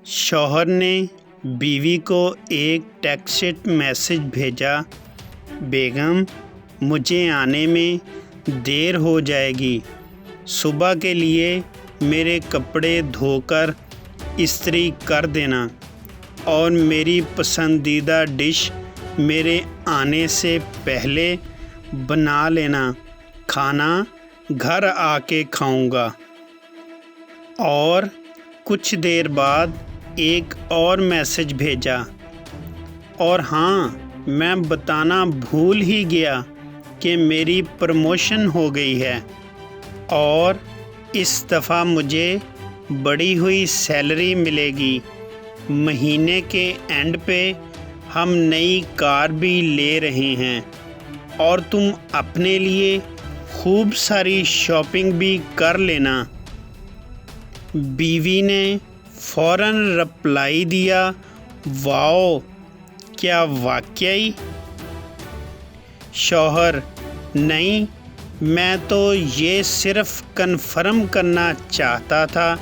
شوہر نے بیوی کو ایک ٹیکسٹ میسج بھیجا، بیگم مجھے آنے میں دیر ہو جائے گی، صبح کے لیے میرے کپڑے دھو کر استری کر دینا اور میری پسندیدہ ڈش میرے آنے سے پہلے بنا لینا، کھانا گھر آ کے کھاؤں گا۔ اور کچھ دیر بعد ایک اور میسج بھیجا، اور ہاں میں بتانا بھول ہی گیا کہ میری پروموشن ہو گئی ہے اور اس دفعہ مجھے بڑھی ہوئی سیلری ملے گی، مہینے کے اینڈ پہ ہم نئی کار بھی لے رہے ہیں اور تم اپنے لیے خوب ساری شاپنگ بھی کر لینا۔ بیوی نے فوراً رپلائی دیا، واؤ، کیا واقعی؟ شوہر: نہیں، میں تو یہ صرف کنفرم کرنا چاہتا تھا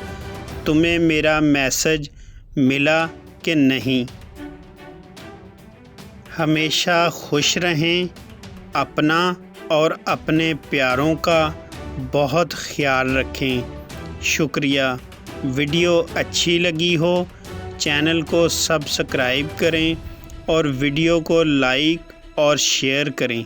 تمہیں میرا میسج ملا کہ نہیں۔ ہمیشہ خوش رہیں، اپنا اور اپنے پیاروں کا بہت خیال رکھیں۔ شکریہ۔ ویڈیو اچھی لگی ہو چینل کو سبسکرائب کریں اور ویڈیو کو لائک اور شیئر کریں۔